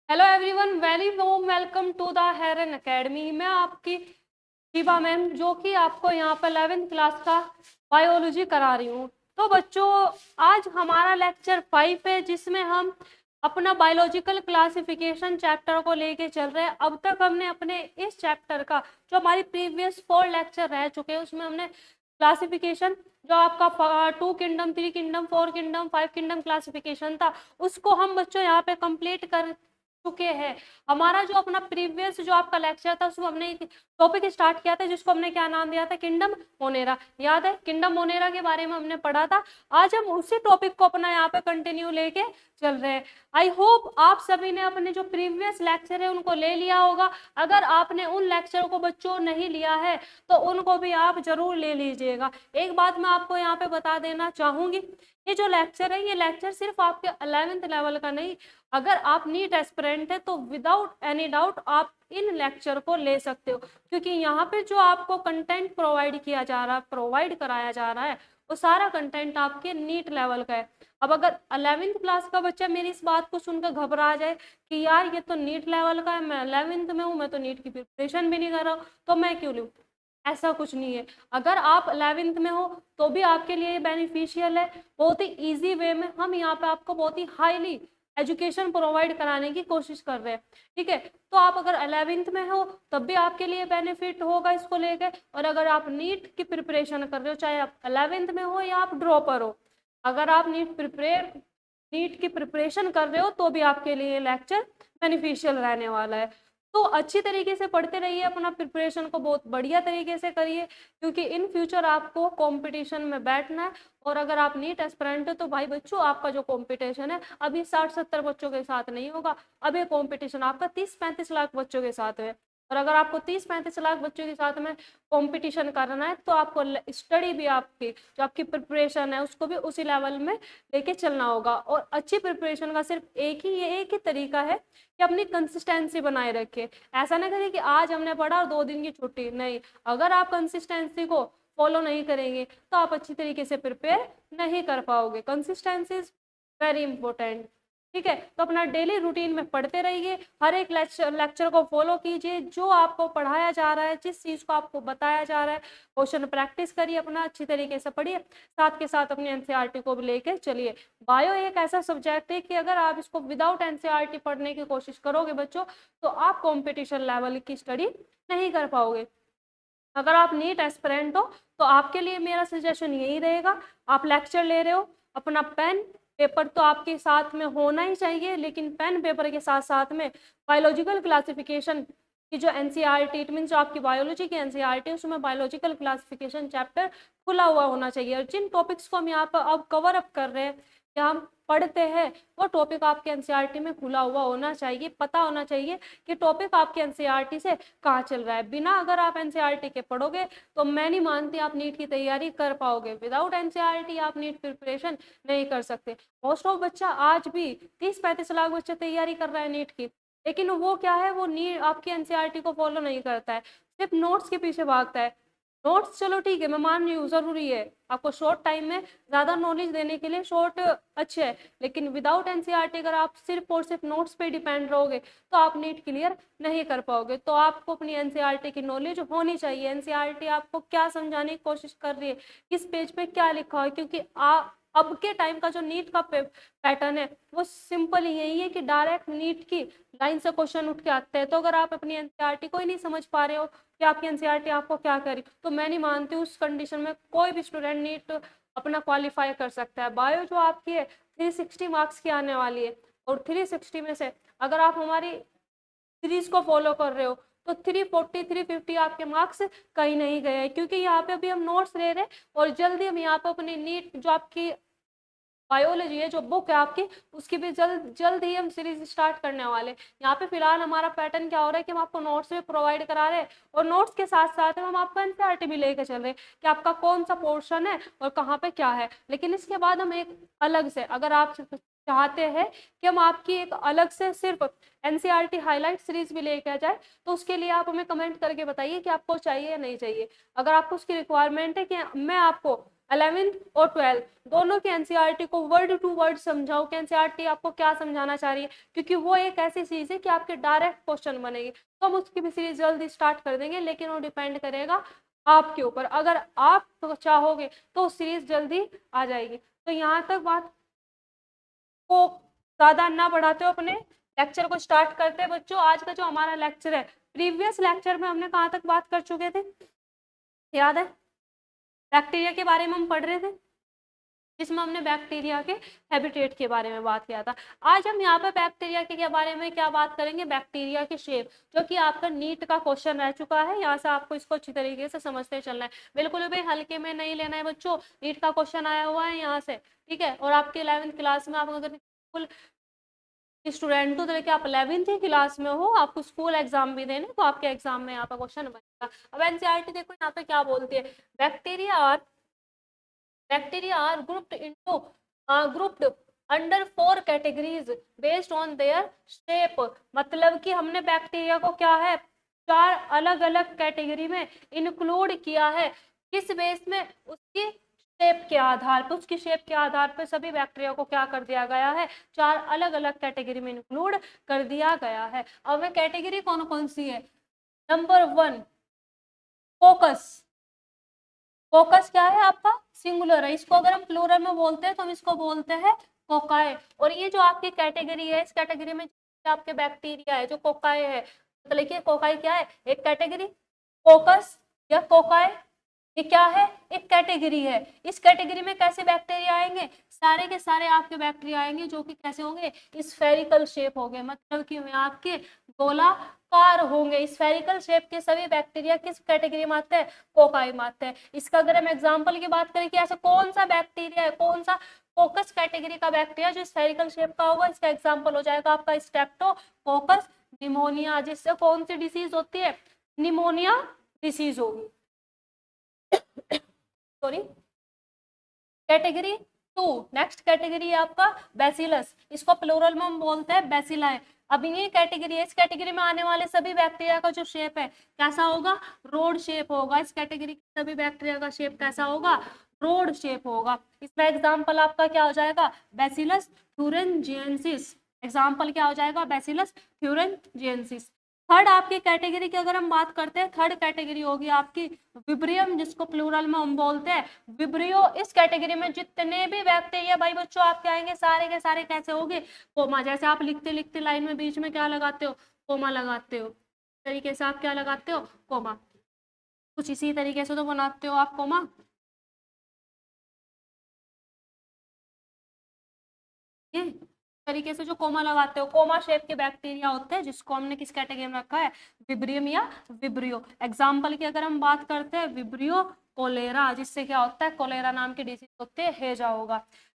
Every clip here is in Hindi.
Hello everyone, very warm welcome to the Heron Academy. मैं आपकी शिवा मैम, जो कि आपको यहाँ पर 11th क्लास का बायोलॉजी करा रही हूँ। तो बच्चों, आज हमारा लेक्चर 5 है, जिसमें हम अपना बायोलॉजिकल क्लासिफिकेशन चैप्टर को लेके चल रहे हैं। अब तक हमने अपने इस चैप्टर का जो हमारी प्रीवियस 4 लेक्चर रह चुके हैं, उसमें हमने क्लासिफिकेशन जो आपका 2 kingdom, 3 kingdom, 4 kingdom, 5 kingdom classification था, उसको हम बच्चों यहाँ पे कंप्लीट कर चुके हैं। हमारा जो अपना प्रीवियस जो आपका लेक्चर था, उसमें हमने एक टॉपिक स्टार्ट किया था, जिसको हमने क्या नाम दिया था, किंगडम मोनेरा। याद है, किंगडम मोनेरा के बारे में हमने पढ़ा था। आज हम उसी टॉपिक को अपना यहाँ पे कंटिन्यू लेके चल रहे हैं। आई होप आप सभी ने अपने जो प्रीवियस लेक्चर है उनको ले लिया होगा। अगर आपने उन लेक्चर को बच्चों नहीं लिया है तो उनको भी आप जरूर ले लीजिएगा। एक बात मैं आपको यहाँ पे बता देना चाहूंगी, ये जो लेक्चर है, ये लेक्चर सिर्फ आपके 11th लेवल का नहीं, अगर आप नीट एस्पिरेंट है तो विदाउट एनी डाउट आप इन लेक्चर को ले सकते हो, क्योंकि यहाँ पे जो आपको कंटेंट प्रोवाइड किया जा रहा है, प्रोवाइड कराया जा रहा है, वो सारा कंटेंट आपके नीट लेवल का है। अब अगर 11th क्लास का बच्चा मेरी इस बात को सुनकर घबरा जाए कि यार ये तो नीट लेवल का है, मैं 11th में हूँ, मैं तो नीट की प्रिपरेशन भी नहीं कर रहा हूँ, तो मैं क्यों लूँ? ऐसा कुछ नहीं है। अगर आप 11th में हो तो भी आपके लिए ये बेनिफिशियल है। बहुत ही इजी वे में हम यहाँ पे आपको बहुत ही हाईली एजुकेशन प्रोवाइड कराने की कोशिश कर रहे हैं। ठीक है, तो आप अगर 11th में हो तब भी आपके लिए बेनिफिट होगा इसको लेके। और अगर आप नीट की प्रिपरेशन कर रहे हो, चाहे आप 11th में हो या आप ड्रॉपर हो, अगर आप नीट की प्रिपरेशन कर रहे हो तो भी आपके लिए लेक्चर बेनिफिशियल रहने वाला है। तो अच्छी तरीके से पढ़ते रहिए, अपना प्रिपरेशन को बहुत बढ़िया तरीके से करिए, क्योंकि इन फ्यूचर आपको कंपटीशन में बैठना है। और अगर आप नीट एस्पिरेंट हो तो भाई बच्चों, आपका जो कंपटीशन है अभी 60-70 बच्चों के साथ नहीं होगा, अब ये कंपटीशन आपका 30-35 लाख बच्चों के साथ है। और अगर आपको 30-35 लाख बच्चों के साथ में कंपटीशन करना है तो आपको स्टडी भी, आपकी जो आपकी प्रिपरेशन है उसको भी उसी लेवल में लेके चलना होगा। और अच्छी प्रिपरेशन का सिर्फ एक ही तरीका है कि अपनी कंसिस्टेंसी बनाए रखे। ऐसा ना करें कि आज हमने पढ़ा और 2 दिन की छुट्टी, नहीं। अगर आप कंसिस्टेंसी को फॉलो नहीं करेंगे तो आप अच्छी तरीके से प्रिपेयर नहीं कर पाओगे। Consistency is very important. ठीक है, तो अपना डेली रूटीन में पढ़ते रहिए, हर एक लेक्चर को फॉलो कीजिए, जो आपको पढ़ाया जा रहा है, जिस चीज़ को आपको बताया जा रहा है, क्वेश्चन प्रैक्टिस करिए, अपना अच्छी तरीके से पढ़िए, साथ के साथ अपनी एनसीईआरटी को भी लेकर चलिए। बायो एक ऐसा सब्जेक्ट है कि अगर आप इसको विदाउट एनसीईआरटी पढ़ने की कोशिश करोगे बच्चों, तो आप कॉम्पिटिशन लेवल की स्टडी नहीं कर पाओगे। अगर आप नीट एस्पिरेंट हो तो आपके लिए मेरा सजेशन यही रहेगा, आप लेक्चर ले रहे हो, अपना पेन पेपर तो आपके साथ में होना ही चाहिए, लेकिन पेन पेपर के साथ साथ में बायोलॉजिकल क्लासिफिकेशन की जो एनसीईआरटी, इट मीन्स जो आपकी बायोलॉजी की एनसीईआरटी है, उसमें बायोलॉजिकल क्लासिफिकेशन चैप्टर खुला हुआ होना चाहिए। और जिन टॉपिक्स को हम यहाँ पर अब कवर अप कर रहे हैं या हम पढ़ते हैं, वो टॉपिक आपके एनसीईआरटी में खुला हुआ होना चाहिए, पता होना चाहिए कि टॉपिक आपके एनसीईआरटी से कहाँ चल रहा है। बिना अगर आप एनसीईआरटी के पढ़ोगे तो मैं नहीं मानती आप नीट की तैयारी कर पाओगे। विदाउट एनसीईआरटी आप नीट प्रिपरेशन नहीं कर सकते। मोस्ट ऑफ बच्चा आज भी 30-35 लाख बच्चे तैयारी कर रहा है नीट की, लेकिन वो क्या है, वो नीट आपकी एनसीईआरटी को फॉलो नहीं करता है, सिर्फ नोट्स के पीछे भागता है। नोट्स चलो ठीक है, मैं मान रही हूँ जरूरी है, आपको शॉर्ट टाइम में ज्यादा नॉलेज देने के लिए शॉर्ट अच्छे है, लेकिन विदाउट एनसीईआरटी अगर आप सिर्फ और सिर्फ नोट्स पे डिपेंड रहोगे तो आप नीट क्लियर नहीं कर पाओगे। तो आपको अपनी एनसीईआरटी की नॉलेज होनी चाहिए, एनसीईआरटी आपको क्या समझाने की कोशिश कर रही है, किस पेज पे क्या लिखा है, क्योंकि अब के टाइम का जो नीट का पैटर्न है वो सिंपल यही है कि डायरेक्ट नीट की लाइन से क्वेश्चन उठ के आते हैं। तो अगर आप अपनी एनसीईआरटी को ही नहीं समझ पा रहे हो कि आपकी एनसीईआरटी आपको क्या करी, तो मैं नहीं मानती उस कंडीशन में कोई भी स्टूडेंट नीट अपना क्वालिफाई कर सकता है। बायो जो आपकी है 360 मार्क्स की आने वाली है, और 360 में से अगर आप हमारी सीरीज को फॉलो कर रहे हो तो 340 350 आपके मार्क्स कहीं नहीं गए हैं, क्योंकि यहाँ पे अभी हम नोट्स ले रहे हैं और जल्दी हम यहाँ पे अपनी नीट जो आपकी बायोलॉजी है, जो बुक है आपकी, उसकी भी जल्द जल्द ही हम सीरीज स्टार्ट करने वाले। यहाँ पे फिलहाल हमारा पैटर्न क्या हो रहा है कि हम आपको नोट्स भी प्रोवाइड करा रहे हैं, और नोट्स के साथ साथ हम आपको एनसीईआरटी भी लेके चल रहे हैं कि आपका कौन सा पोर्शन है और कहाँ पे क्या है। लेकिन इसके बाद हम एक अलग से, अगर आप चाहते हैं कि हम आपकी एक अलग से सिर्फ एनसीईआरटी हाईलाइट सीरीज भी लेके आ जाए, तो उसके लिए आप हमें कमेंट करके बताइए कि आपको चाहिए या नहीं चाहिए। अगर आपको उसकी रिक्वायरमेंट है कि मैं आपको 11th और 12th दोनों की एनसीईआरटी को वर्ड टू वर्ड समझाओ कि एनसीईआरटी आपको क्या समझाना चाह रही है, क्योंकि वो एक ऐसी चीज है कि आपके डायरेक्ट क्वेश्चन बनेगी। तो हम उसकी भी सीरीज जल्दी स्टार्ट कर देंगे, लेकिन वो डिपेंड करेगा आपके ऊपर। अगर आप तो चाहोगे तो सीरीज जल्दी आ जाएगी। तो यहाँ तक बात को ज्यादा ना बढ़ाते हो, अपने लेक्चर को स्टार्ट करते हैं बच्चों। आज का जो हमारा लेक्चर है, प्रीवियस लेक्चर में हमने कहाँ तक बात कर चुके थे, याद है? बैक्टीरिया के बारे में हम पढ़ रहे थे, जिसमें हमने बैक्टीरिया के हैबिटेट के बारे में बात किया था। आज हम यहाँ पे बैक्टीरिया के बारे में क्या बात करेंगे, बैक्टीरिया की शेप, जो कि आपका नीट का क्वेश्चन रह चुका है। यहाँ से आपको इसको अच्छी तरीके से समझते चलना है, बिल्कुल भी हल्के में नहीं लेना है बच्चों। नीट का क्वेश्चन आया हुआ है यहाँ से, ठीक है। और आपके 11th क्लास में आप अगर फुल स्टूडेंट हो, तो देखिए आप 11th क्लास में हो, आपको स्कूल एग्जाम भी देने, तो आपके एग्जाम में यहाँ पे क्वेश्चन बनेगा। अब एनसीईआरटी देखो यहाँ पे क्या बोलती है, bacteria are grouped under 4 categories based on their shape. मतलब कि हमने बैक्टीरिया को क्या है, 4 अलग अलग कैटेगरी में इंक्लूड किया है। किस बेस में, उसकी शेप के आधार पर, उसकी शेप के आधार पर सभी बैक्टीरिया को क्या कर दिया गया है, 4 अलग अलग कैटेगरी में इंक्लूड कर दिया गया है। अब वे कैटेगरी कौन कौन सी है, नंबर 1 फोकस। फोकस क्या है आपका, सिंगुलर है। इसको अगर हम प्लूरल में बोलते हैं तो हम इसको बोलते हैं कोकाए। और ये जो आपकी कैटेगरी है, इस कैटेगरी में आपके बैक्टीरिया है जो कोकाए है, तो लिखिए कोकाई क्या है, एक कैटेगरी। फोकस या कोकाए ये क्या है, एक कैटेगरी है। इस कैटेगरी में कैसे बैक्टीरिया आएंगे, सारे के सारे आपके बैक्टीरिया आएंगे जो कि कैसे होंगे, स्फेरिकल शेप होंगे, मतलब कि आपके गोलाकार होंगे। स्फेरिकल शेप के सभी बैक्टीरिया किस कैटेगरी में आते हैं, कोकाई में आते हैं। इसका अगर हम एग्जांपल की बात करें कि ऐसा कौन सा बैक्टीरिया है, कौन सा फोकस कैटेगरी का बैक्टीरिया जो स्फेरिकल शेप का होगा, इसका एग्जांपल हो जाएगा आपका स्ट्रेप्टोकोकस निमोनिया, जिससे कौन सी डिसीज होती है, निमोनिया डिसीज होगी। सॉरी, कैटेगरी 2, नेक्स्ट कैटेगरी है आपका बैसिलस। इसको प्लूरल में हम बोलते हैं बैसिलाई। अब ये कैटेगरी है, इस कैटेगरी में आने वाले सभी बैक्टीरिया का जो शेप है कैसा होगा, रोड शेप होगा। इस कैटेगरी के सभी बैक्टीरिया का शेप कैसा होगा, रोड शेप होगा। इसमें एग्जाम्पल आपका क्या हो जाएगा, बैसिलस थ्यूरेंजिएंसिस। एग्जाम्पल क्या हो जाएगा, बैसिलस थ्यूरेंजिएंसिस। थर्ड आपकी कैटेगरी की अगर हम बात करते हैं, थर्ड कैटेगरी होगी आपकी विब्रियम, जिसको प्लूरल में हम बोलते हैं विब्रियो। इस कैटेगरी में जितने भी बैक्टीरिया भाई बच्चों आपके आएंगे, सारे के सारे कैसे होंगे, कोमा। जैसे आप लिखते लिखते लाइन में बीच में क्या लगाते हो, कोमा लगाते हो, तरीके से आप क्या लगाते हो, कोमा। कुछ इसी तरीके से तो बनाते हो आप कोमा। ये तरीके से जो कोमा लगाते हो, कोमा शेप के बैक्टीरिया होते हैं, जिसको हमने किस कैटेगरी में रखा है, विब्रियम या विब्रियो। एग्जाम्पल की अगर हम बात करते हैं, विब्रियो कोलेरा, जिससे क्या होता है, कोलेरा नाम की डिजीज होती है, हेजा होगा।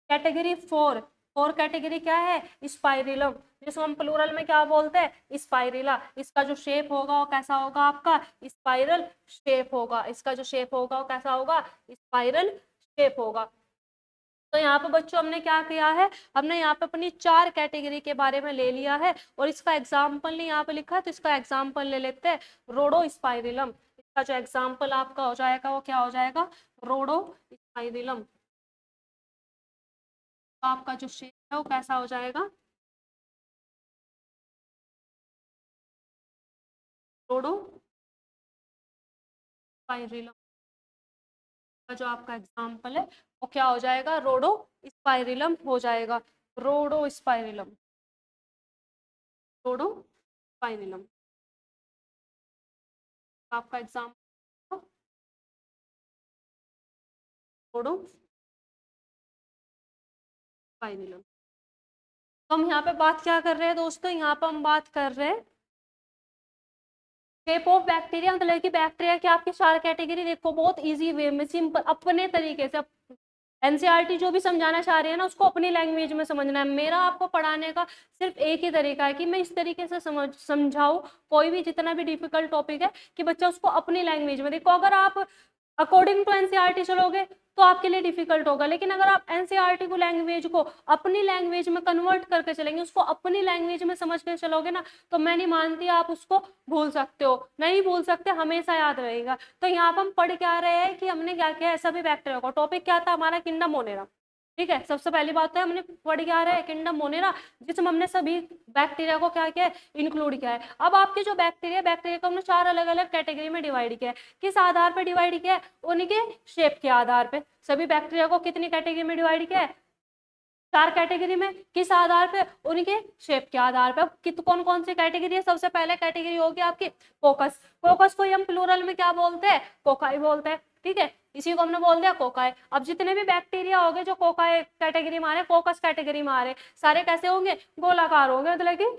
कैटेगरी 4, फोर कैटेगरी क्या है, स्पाइरिलम, जिसको हम प्लूरल में क्या बोलते हैं, स्पाइरिला। इसका जो शेप होगा वो कैसा होगा आपका, स्पाइरल शेप होगा। इसका जो शेप होगा वो कैसा होगा, स्पाइरल शेप होगा। तो यहाँ पे बच्चों हमने क्या किया है, हमने यहाँ पे अपनी 4 कैटेगरी के बारे में ले लिया है, और इसका एग्जाम्पल नहीं यहाँ पे लिखा है, तो इसका एग्जाम्पल ले लेते हैं, रोडोस्पाइरिलम। इसका जो एग्जाम्पल आपका हो जाएगा वो क्या हो जाएगा, रोडोस्पाइरिलम। आपका जो शेप है वो कैसा हो जाएगा, रोडोस्पाइरिलम। का जो आपका एग्जाम्पल है वो क्या हो जाएगा, रोडोस्पाइरिलम हो जाएगा, रोडोस्पाइरिलम, रोडोस्पाइरिलम आपका एग्जाम्पल, रोडोस्पाइरिलम। तो हम यहाँ पे बात क्या कर रहे हैं दोस्तों, यहाँ पे हम बात कर रहे हैं शेप ऑफ बैक्टीरिया, मतलब कि बैक्टीरिया की आपकी 4 कैटेगरी। देखो बहुत इजी वे में, सिंपल अपने तरीके से। एनसीईआरटी जो भी समझाना चाह रही है ना, उसको अपनी लैंग्वेज में समझना है। मेरा आपको पढ़ाने का सिर्फ एक ही तरीका है कि मैं इस तरीके से समझाऊं कोई भी जितना भी डिफिकल्ट टॉपिक है, कि बच्चा उसको अपनी लैंग्वेज में। देखो अगर आप अकॉर्डिंग टू एनसीईआरटी चलोगे तो आपके लिए डिफिकल्ट होगा, लेकिन अगर आप एनसीईआरटी को लैंग्वेज को अपनी लैंग्वेज में कन्वर्ट करके चलेंगे, उसको अपनी लैंग्वेज में समझ कर चलोगे ना, तो मैं नहीं मानती आप उसको भूल सकते हो, नहीं भूल सकते, हमेशा याद रहेगा। तो यहाँ पर हम पढ़ क्या रहे हैं कि हमने क्या किया है, सभी बैक्टीरिया को, टॉपिक क्या था हमारा, किंगडम मोनेरा, ठीक है। सबसे पहली बात तो है हमने पढ़ क्या रहा है, किंगडम मोनेरा, जिसमें हमने सभी बैक्टीरिया को क्या किया है, इंक्लूड किया है। अब आपके जो बैक्टीरिया को हमने 4 अलग अलग कैटेगरी में डिवाइड किया है। किस आधार पर डिवाइड किया है, उनके शेप के आधार पे। सभी बैक्टीरिया को कितनी कैटेगरी में डिवाइड किया है, 4 कैटेगरी में। किस आधार पे, उनके शेप के आधार पे। कित कौन कौन सी कैटेगरी है, सबसे पहले कैटेगरी होगी आपकी कोकस। कोकस को हम प्लूरल में क्या बोलते हैं, कोकाई बोलते हैं, ठीक है। इसी को हमने बोल दिया कोकाई। अब जितने भी बैक्टीरिया होंगे जो कोकाई कैटेगरी में आ रहे, फोकस कैटेगरी में आ रहे, सारे कैसे होंगे, गोलाकार होंगे, मतलब कि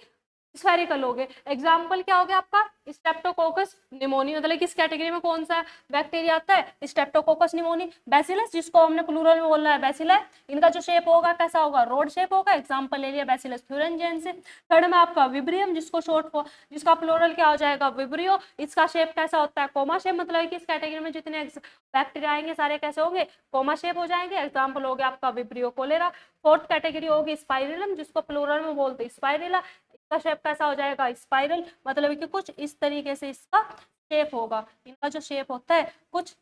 स्फेरिकल हो गए। एग्जाम्पल क्या हो गया आपका, स्ट्रेप्टोकोकस निमोनी, मतलब किस कैटेगरी में कौन सा बैक्टीरिया आता है, स्ट्रेप्टोकोकस निमोनी। बैसिलस, जिसको हमने प्लूरल में बोलना है बैसिलाई, इनका जो शेप होगा कैसा होगा, रोड शेप होगा। एग्जाम्पल ले लिया बैसिलस थ्यूरेंजेंस से। थर्ड में आपका विब्रियम, जिसको जिसका प्लूरल क्या हो जाएगा, विब्रियो, इसका शेप कैसा होता है, कोमा शेप, मतलब कि इस कैटेगरी में जितने बैक्टीरिया आएंगे सारे कैसे होंगे, कोमा शेप हो जाएंगे। एग्जाम्पल हो गया आपका विब्रियो कोलेरा। फोर्थ कैटेगरी होगी स्पाइरलम, जिसको प्लूरल में बोलते हैं स्पाइरेला, इसका शेप कैसा हो जाएगा, स्पाइरल, मतलब कि कुछ इस तरीके से इसका शेप होगा। इनका जो शेप होता है कुछ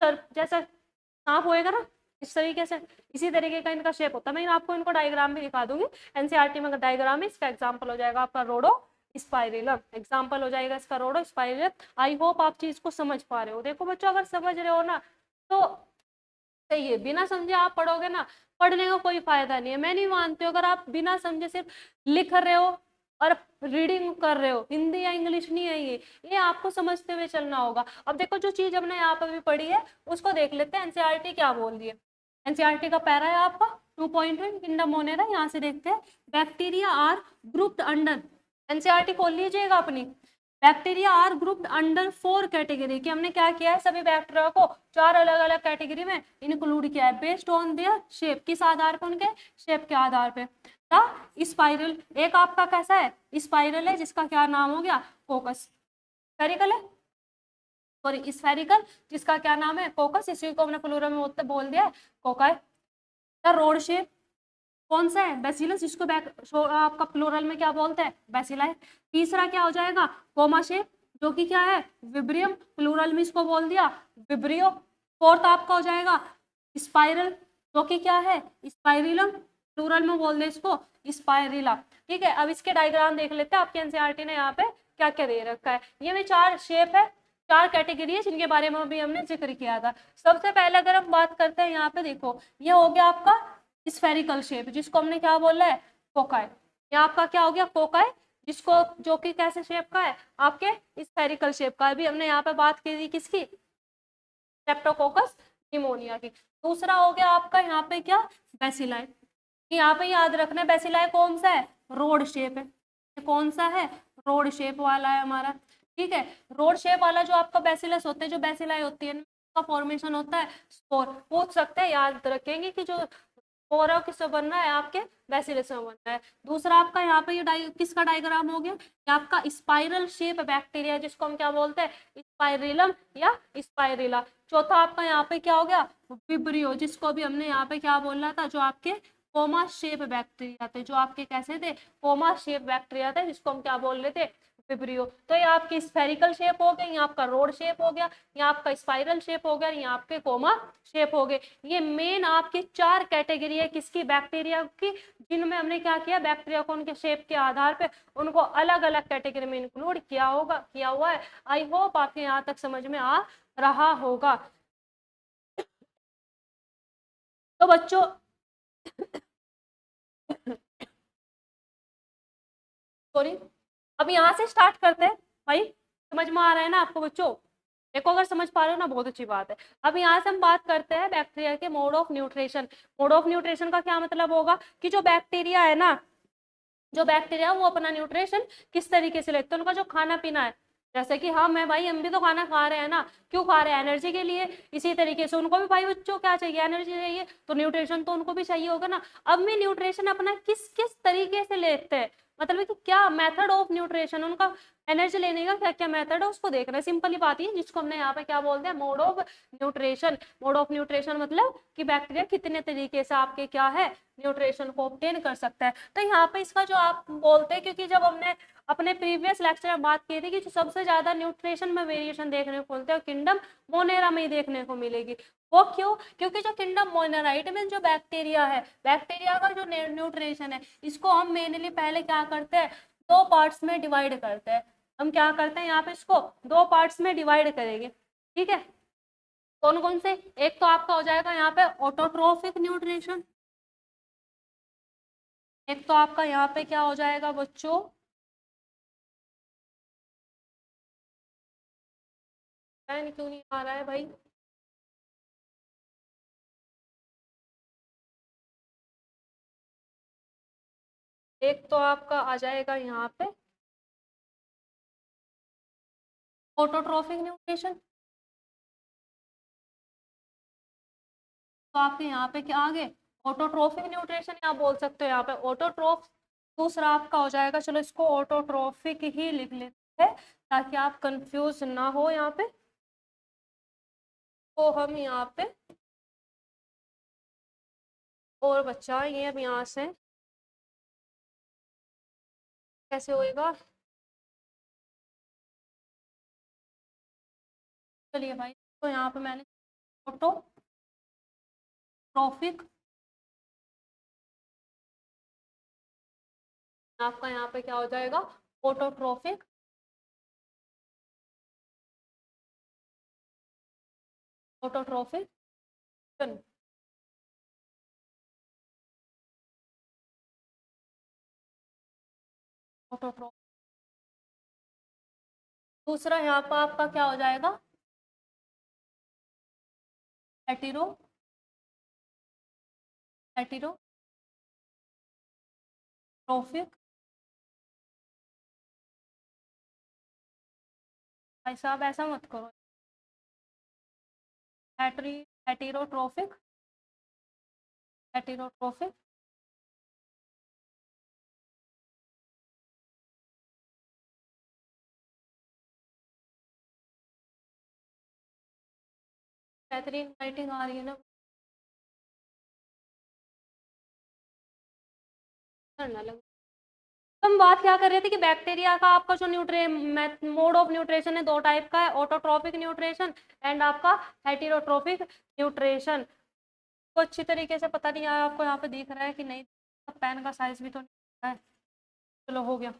जैसा सांप होएगा ना, इस तरीके से, इसी तरीके का इनका शेप होता है। मैं आपको इनको डायग्राम भी दिखा दूंगी एनसीईआरटी में, डायग्राम है। इसका एग्जाम्पल हो जाएगा आपका रोडो स्पाइरलम, एग्जाम्पल हो जाएगा इसका रोडो स्पाइरलम। आई होप आप चीज को समझ पा रहे हो। देखो बच्चों, अगर समझ रहे हो ना तो सही है, बिना समझे आप पढ़ोगे ना, पढ़ने का कोई फायदा नहीं है। मैं नहीं मानती हूँ अगर आप बिना समझे सिर्फ लिख रहे हो और रीडिंग कर रहे हो, हिंदी या इंग्लिश नहीं है ये आपको समझते हुए चलना होगा। अब देखो जो चीज हमने यहाँ पर भी पढ़ी है उसको देख लेते हैं, एनसीईआरटी क्या बोल रही है। एनसीईआरटी का पैरा है आपका 2.1 किंगडम मोनेरा। यहाँ से देखते हैं, bacteria are grouped under, NCERT खोल लीजिएगा अपनी। Bacteria are grouped under 4 category, कि हमने क्या किया है, सभी बैक्टीरिया को 4 अलग अलग कैटेगरी में इंक्लूड किया है, बेस्ड ऑन देयर शेप, किस आधार पर, उनके शेप के आधार पे। स्पाइरल, एक आपका कैसा है, स्पाइरल है, जिसका क्या नाम हो गया, फोकस। स्फेरिकल है, सॉरी स्फेरिकल, जिसका क्या नाम है, फोकस, इसी को हमने प्लूरल में बोल दिया है कोकाई। रोड शेप कौन सा है, बैसिलस, जिसको आपका प्लूरल में क्या बोलते हैं, बैसिलाई। तीसरा क्या हो जाएगा, कोमा शेप, जो कि क्या है, विब्रियम, प्लूरल में इसको बोल दिया विब्रियो। फोर्थ आपका हो जाएगा स्पाइरल, जो कि क्या है, स्पाइरिलम, प्लूरल में बोल दे इसको स्पाइरिला, ठीक है। अब इसके डायग्राम देख लेते हैं, आपके एनसीईआरटी ने यहाँ पे क्या क्या दे रखा है। ये में 4 शेप है, 4 कैटेगरी है, जिनके बारे में भी हमने जिक्र किया था। सबसे पहले अगर हम बात करते हैं, यहाँ पे देखो ये हो गया आपका स्फेरिकल शेप, जिसको हमने क्या बोला है, कोकाई। ये आपका क्या हो गया, कोकाई, जिसको जो कि कैसे शेप का है, आपके स्फेरिकल शेप का। अभी हमने यहाँ पे बात की थी किसकी, स्ट्रेप्टोकोकस निमोनिया की। दूसरा हो गया आपका यहाँ पे क्या, बैसिलाई। यहाँ पे याद रखना है बैसिलाई कौन सा है, रोड शेप है, कौन सा है, रोड शेप वाला है हमारा, ठीक है। रोड शेप वाला जो आपका बैसिलस होते हैं, जो बैसिलाई होती है का फॉर्मेशन होता है स्पोर। पूछ सकते हैं, याद रखेंगे कि जो स्पोर है किससे बनना है, आपके बैसिलस से बनना है। दूसरा आपका यहाँ पे ये किसका डायग्राम हो गया, ये आपका स्पाइरल शेप बैक्टीरिया, जिसको हम क्या बोलते हैं, स्पाइरिलम या स्पाइरिला। चौथा आपका यहाँ पे क्या हो गया, विब्रियो, जिसको भी हमने यहाँ पे क्या बोलना था, जो आपके कोमा शेप बैक्टीरिया थे, जो आपके कैसे थे, कोमा शेप बैक्टीरिया थे, जिसको हम क्या बोल रहे थे, विब्रियो। तो ये आपकी स्फेरिकल शेप हो गई, ये आपका रोड शेप हो गया, ये आपका स्पाइरल शेप हो गया, ये आपके कोमा शेप हो गए। ये मेन आपकी 4 कैटेगरी है किसकी, बैक्टीरिया की, जिनमें हमने क्या किया, बैक्टीरिया को उनके शेप के आधार पे उनको अलग अलग कैटेगरी में इंक्लूड किया हुआ है। आई होप आपके यहाँ तक समझ में आ रहा होगा। तो बच्चों सॉरी, अब यहाँ से स्टार्ट करते हैं भाई, समझ में आ रहा है ना आपको बच्चों, देखो अगर समझ पा रहे हो ना बहुत अच्छी बात है। अब यहाँ से हम बात करते हैं बैक्टीरिया के mode of nutrition. Mode of nutrition का क्या मतलब होगा कि जो बैक्टीरिया है ना, जो बैक्टीरिया वो अपना न्यूट्रिशन किस तरीके से लेते हैं, उनका जो खाना पीना है, जैसे कि हम भाई हम भी तो खाना खा रहे हैं ना, क्यों खा रहे हैं, एनर्जी के लिए। इसी तरीके से उनको भी भाई बच्चों क्या चाहिए, एनर्जी चाहिए, तो न्यूट्रिशन तो उनको भी चाहिए होगा ना। अब में न्यूट्रिशन अपना किस किस तरीके से लेते हैं, मतलब है कि क्या मेथड ऑफ न्यूट्रिशन, उनका एनर्जी लेने का क्या क्या मेथड है उसको देखना है। सिंपली बात है, जिसको हमने यहाँ पे क्या बोलते हैं, mode of nutrition. Mode of nutrition मतलब कि बैक्टीरिया कितने तरीके से आपके क्या है न्यूट्रिशन को ऑब्टेन कर सकता है। तो यहाँ पे इसका जो आप बोलते हैं, क्योंकि जब हमने अपने प्रीवियस लेक्चर में बात की थी कि जो सबसे ज्यादा न्यूट्रिशन में वेरिएशन देखने को मिलते हैं किंगडम मोनेरा में ही देखने को मिलेगी। वो क्यों? क्योंकि जो किंगडम मोनेराइट में जो बैक्टीरिया है, बैक्टीरिया का जो न्यूट्रिशन है, इसको हम मेनली पहले क्या करते हैं, दो पार्ट्स में डिवाइड करते हैं। हम क्या करते हैं यहाँ पे इसको दो पार्ट्स में डिवाइड करेंगे, ठीक है। कौन कौन से? एक तो आपका हो जाएगा यहाँ पे ऑटोट्रोफिक न्यूट्रिशन, एक तो आपका यहाँ पे क्या हो जाएगा बच्चों, फैन क्यों नहीं आ रहा है भाई? एक तो आपका आ जाएगा यहाँ पे ऑटोट्रोफिक न्यूट्रिशन, तो आपके यहाँ पे क्या आ गए ऑटोट्रोफिक न्यूट्रिशन, आप बोल सकते हो यहाँ पे ऑटोट्रोफ। दूसरा आपका हो जाएगा, चलो इसको ऑटोट्रोफिक ही लिख लेते हैं ताकि आप कंफ्यूज ना हो यहाँ पे। तो हम यहाँ पे और बच्चा ये अब यहाँ से कैसे होएगा, चलिए भाई। तो यहाँ पे मैंने ऑटोट्रोफिक, आपका यहाँ पे क्या हो जाएगा ऑटोट्रोफिक, ऑटोट्रोफिक ऑटोट्रोफ। दूसरा यहाँ पर आपका क्या हो जाएगा हेटेरो, हेटेरोट्रोफिक। भाई साहब ऐसा मत करो, हेटेरोट्रोफिक, हेटेरोट्रोफिक। बेहतरीन राइटिंग आ रही है ना, करना लग। हम बात क्या कर रहे थे कि बैक्टीरिया का आपका जो न्यूट्रे मोड ऑफ न्यूट्रिशन है दो टाइप का है, ऑटोट्रोफिक न्यूट्रिशन एंड आपका हेटेरोट्रोफिक न्यूट्रिशन। तो अच्छी तरीके से पता नहीं आया आपको यहाँ पे दिख रहा है कि नहीं, पेन का साइज भी तो नहीं है। चलो हो गया।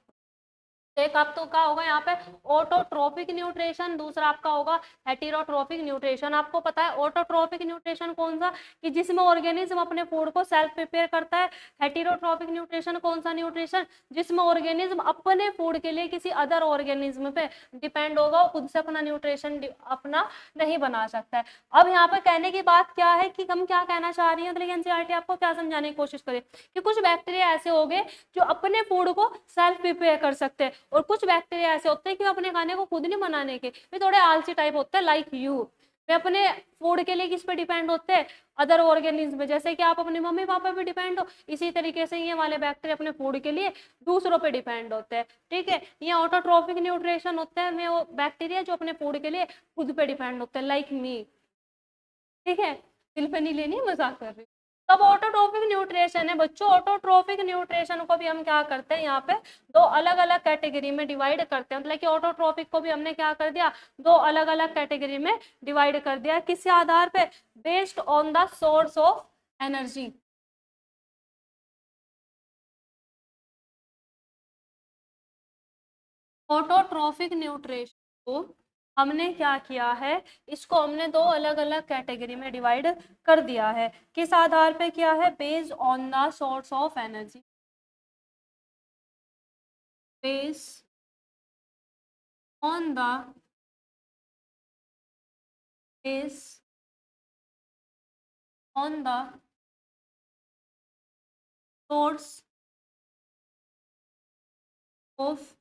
एक आप तो क्या होगा यहाँ पे ऑटोट्रोफिक न्यूट्रिशन, दूसरा आपका होगा हेटेरोट्रोफिक न्यूट्रिशन। आपको पता है ऑटोट्रोफिक न्यूट्रिशन कौन सा, कि जिसमें ऑर्गेनिज्म अपने फूड को सेल्फ प्रिपेयर करता है। हेटेरोट्रोफिक न्यूट्रिशन कौन सा न्यूट्रिशन, जिसमें ऑर्गेनिज्म अपने फूड के लिए किसी अदर ऑर्गेनिज्म पे डिपेंड होगा, खुद से अपना न्यूट्रिशन अपना नहीं बना सकता है। अब यहाँ पे कहने की बात क्या है कि हम क्या कहना चाह रही हैं, मतलब एनसीईआरटी आपको क्या समझाने की कोशिश करे कि कुछ बैक्टीरिया ऐसे हो गए जो अपने फूड को सेल्फ प्रिपेयर कर सकते हैं, और कुछ बैक्टीरिया ऐसे होते हैं कि अपने खाने को खुद नहीं बनाने के, वे थोड़े आलसी टाइप होते हैं, लाइक यू। वे अपने फूड के लिए किस पे डिपेंड होते हैं, अदर ऑर्गेनिज्म पे। जैसे कि आप अपने मम्मी पापा पे डिपेंड हो, इसी तरीके से ये वाले बैक्टीरिया अपने फूड के लिए दूसरों पे डिपेंड होते हैं, ठीक है। ये ऑटोट्रोफिक न्यूट्रिशन होते हैं, वो बैक्टीरिया जो अपने फूड के लिए खुद पे डिपेंड होते हैं, लाइक मी, ठीक है। दिल पे नहीं लेनी, मजाक कर रही हूँ। तब ऑटोट्रोफिक न्यूट्रिशन है बच्चों, ऑटोट्रोफिक न्यूट्रिशन को भी हम क्या करते हैं यहाँ पे दो अलग अलग कैटेगरी में डिवाइड करते हैं। मतलब कि ऑटोट्रोफिक को भी हमने क्या कर दिया, दो अलग अलग कैटेगरी में डिवाइड कर दिया। किस आधार पे? Based on the source of energy. Autotrophic nutrition को हमने क्या किया है, इसको हमने दो अलग अलग कैटेगरी में डिवाइड कर दिया है। किस आधार पे किया है? Based on the source of energy, based on the based on the source of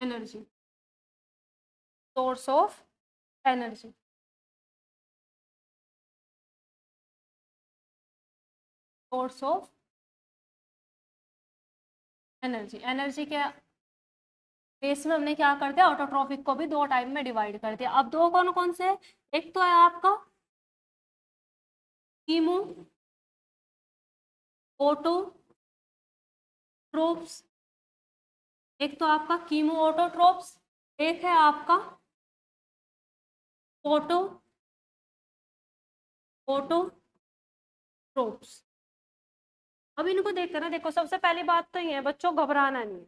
energy, source of energy, source of energy, energy के बेस में हमने क्या कर दिया, ऑटोट्रॉफिक को भी दो टाइप में डिवाइड कर दिया। अब दो कौन कौन से हैं? एक तो है आपका कीमो ऑटोट्रोप्स, एक तो आपका कीमो ऑटोट्रोप्स, एक है आपका फोटो ऑटोट्रोप्स। अब इनको देख कर ना, देखो सबसे पहली बात तो ये है बच्चों, घबराना नहीं है।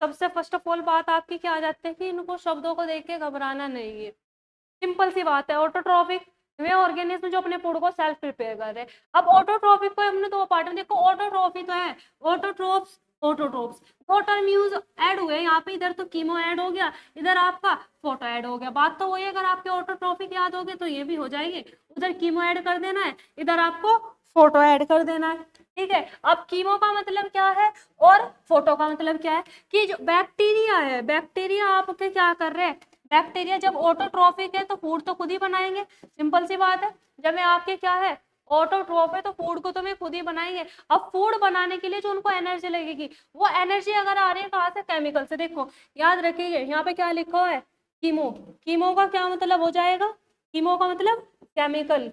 सबसे फर्स्ट ऑफ ऑल बात आपकी क्या आ जाती है कि इनको शब्दों को देख के घबराना नहीं है। सिंपल सी बात है, ऑटोट्रॉफिक वे ऑर्गेनिज्म जो अपने फूड को सेल्फ प्रिपेयर कर रहे हैं। अब ऑटोट्रॉफिक को हमने दो पार्ट में देखो, ऑटोट्रॉफिक तो है ऑटोट्रोप्स, ऑटोट्रोप्स दो टर्म यूज ऐड हुए यहाँ पे, इधर तो कीमो ऐड हो गया, इधर आपका फोटो ऐड हो गया। बात तो वही, अगर आपके ऑटोट्रॉफिक याद हो गए तो ये भी हो जाएंगे, उधर कीमो ऐड कर देना है, इधर आपको फोटो ऐड कर देना है। ठीक है, अब कीमो का मतलब क्या है और फोटो का मतलब क्या है कि जो बैक्टीरिया है, बैक्टीरिया आपके क्या कर रहे हैं, बैक्टीरिया जब ऑटोट्रॉफिक है तो फूड तो खुद ही बनाएंगे, सिंपल सी बात है। जब मैं आपके क्या है ऑटोट्रॉफ है तो फूड को तो मैं खुद ही बनाएंगे। अब फूड बनाने के लिए जो उनको एनर्जी लगेगी, वो एनर्जी अगर आ रही है कहाँ से, केमिकल से। देखो याद रखिए यहाँ पे क्या लिखा हुआ है, कीमो, कीमो का क्या मतलब हो जाएगा, कीमो का मतलब केमिकल,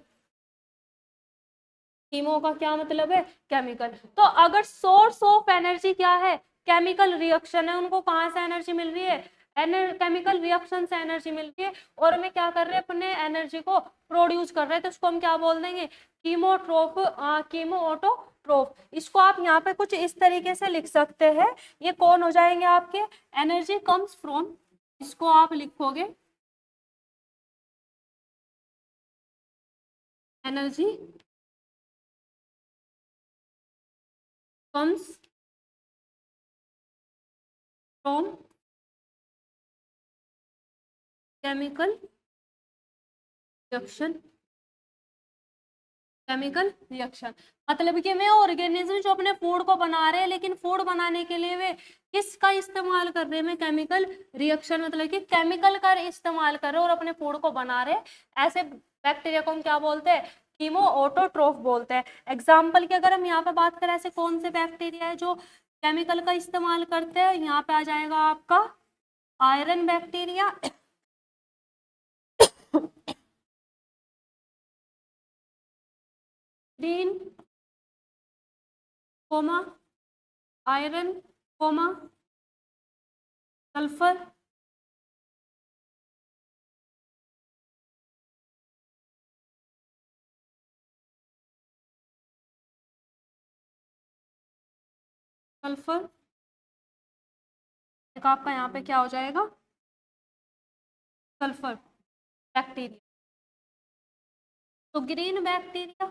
कीमो का क्या मतलब है, केमिकल। तो अगर सोर्स ऑफ एनर्जी क्या है, केमिकल रिएक्शन है, उनको कहाँ से एनर्जी मिल रही है, केमिकल रिएक्शन से एनर्जी मिल रही है, और हमें क्या कर रहे हैं, अपने एनर्जी को प्रोड्यूस कर रहे हैं, तो उसको हम क्या बोल देंगे, कीमोट्रोफ, कीमो ऑटोट्रोफ। इसको आप यहाँ पे कुछ इस तरीके से लिख सकते हैं, ये कौन हो जाएंगे आपके, एनर्जी कम्स फ्रॉम, इसको आप लिखोगे energy comes from chemical reaction, chemical reaction मतलब कि वे ऑर्गेनिज्म जो अपने फूड को बना रहे हैं, लेकिन फूड बनाने के लिए वे किसका इस्तेमाल कर रहे हैं, केमिकल रिएक्शन, मतलब कि केमिकल का इस्तेमाल कर रहे हैं और अपने फूड को बना रहे हैं। ऐसे बैक्टीरिया को हम क्या बोलते हैं, कीमो ऑटोट्रोफ बोलते हैं। एग्जाम्पल की अगर हम यहाँ पे बात करें, ऐसे कौन से बैक्टीरिया है जो केमिकल का इस्तेमाल करते हैं, यहाँ पे आ जाएगा आपका iron bacteria, green comma, iron comma sulphur, sulphur एक आपका यहाँ पे क्या हो जाएगा, सल्फर बैक्टीरिया। तो ग्रीन बैक्टीरिया,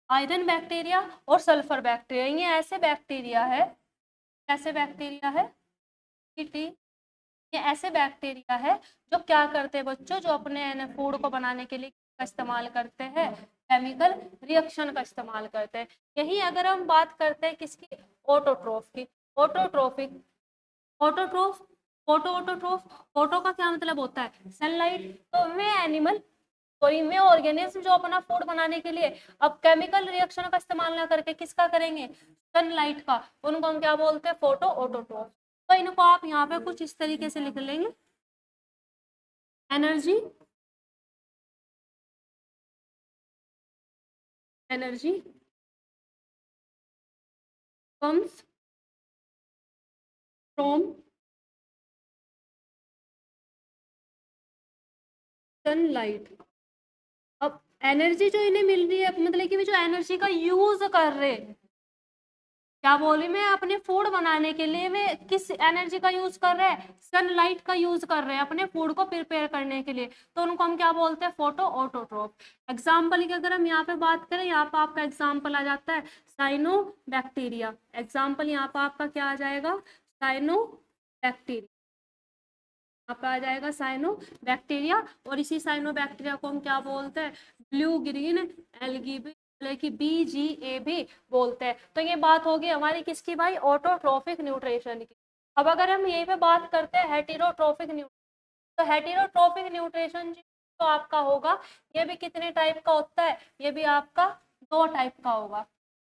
आयरन बैक्टीरिया और सल्फर बैक्टीरिया, ये ऐसे बैक्टीरिया है, ऐसे बैक्टीरिया है टी, ये ऐसे बैक्टीरिया है जो क्या करते हैं बच्चों, जो अपने फूड को बनाने के लिए का इस्तेमाल करते हैं, केमिकल रिएक्शन का इस्तेमाल करते हैं। यही अगर हम बात करते हैं किसकी, ऑटोट्रोफ की, autotrophic, autotroph, photo autotroph, photo का क्या मतलब होता है, सनलाइट। तो वे एनिमल और इनमें ऑर्गेनिज्म जो अपना फूड बनाने के लिए अब केमिकल रिएक्शन का इस्तेमाल ना करके किसका करेंगे, सनलाइट का, उनको हम क्या बोलते हैं, फोटो ऑटोट्रोफ। तो इनको आप यहाँ पे कुछ इस तरीके से लिख लेंगे, energy, energy comes from sunlight. अब एनर्जी जो इन्हें मिल रही है, मतलब कि जो एनर्जी का यूज कर रहे हैं, क्या बोली मैं, अपने फूड बनाने के लिए वे किस एनर्जी का यूज कर रहे हैं, सनलाइट का यूज कर रहे हैं अपने फूड को प्रिपेयर करने के लिए, तो उनको हम क्या बोलते हैं, फोटो ऑटोट्रोफ। एग्जाम्पल की अगर हम यहाँ पे बात करें, यहाँ पे आपका एग्जाम्पल आ जाता है साइनो बैक्टीरिया, एग्जाम्पल यहाँ पे आपका क्या आ जाएगा, साइनो बैक्टीरिया, यहाँ पे आ जाएगा साइनो बैक्टीरिया। और इसी साइनो बैक्टीरिया को हम क्या बोलते हैं, ब्लू ग्रीन एल्गी भी, कि BGA भी बोलते हैं। तो ये बात होगी हमारी किसकी भाई, ऑटोट्रोफिक न्यूट्रिशन की। अब अगर हम यही पे बात करते हैं हेटेरोट्रोफिक न्यूट्रिशन, तो हेटेरोट्रोफिक न्यूट्रिशन तो आपका होगा, ये भी कितने टाइप का होता है, ये भी आपका दो टाइप का होगा।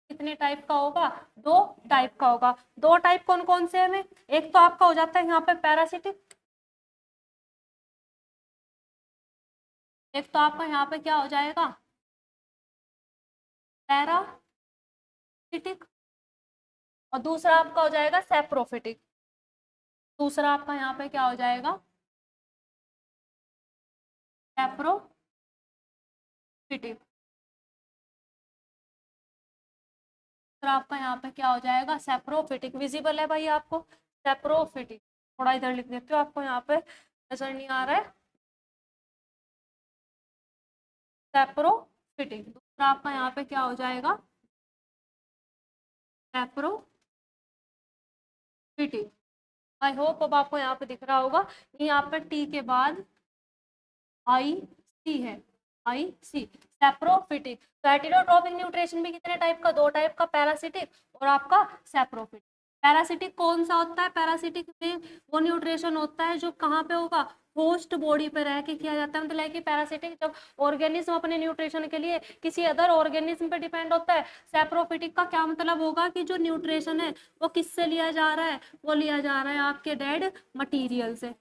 कितने टाइप का होगा? 2 टाइप का होगा। 2 टाइप कौन कौन से हैं? एक तो आपका हो जाता है यहाँ पे पैरासिटिक, एक तो आपका यहाँ पे क्या हो जाएगा? पैरासिटिक, और दूसरा आपका हो जाएगा सेप्रोफिटिक। दूसरा आपका यहाँ पे क्या हो जाएगा? सेप्रोफिटिक। दूसरा आपका यहाँ पे क्या हो जाएगा? सेप्रोफिटिक। विजिबल है भाई आपको? सेप्रोफिटिक। थोड़ा इधर लिख देते हो, आपको यहाँ पे नजर नहीं आ रहा है। सेप्रोफिटिक। दूसरा आपका यहाँ पे क्या हो जाएगा? सेप्रोफिटिक। आई होप अब आपको यहाँ पे दिख रहा होगा। यहाँ पे टी के बाद आई सी है, आई सी, सेप्रोफिटिक। तो हेटेरोट्रोपिक न्यूट्रिशन भी कितने टाइप का? 2 टाइप का, पैरासिटिक और आपका सेप्रोफिटिक। पैरासिटिक कौन सा होता है? पैरासिटिक में वो न्यूट्रिशन होता है जो कहाँ पे होगा? होस्ट बॉडी पे रह के किया जाता है। मतलब कि पैरासिटिक जब ऑर्गेनिज्म अपने न्यूट्रिशन के लिए किसी अदर ऑर्गेनिज्म पे डिपेंड होता है। सेप्रोफिटिक का क्या मतलब होगा कि जो न्यूट्रिशन है वो किससे लिया जा रहा है? वो लिया जा रहा है आपके डेड मटीरियल से।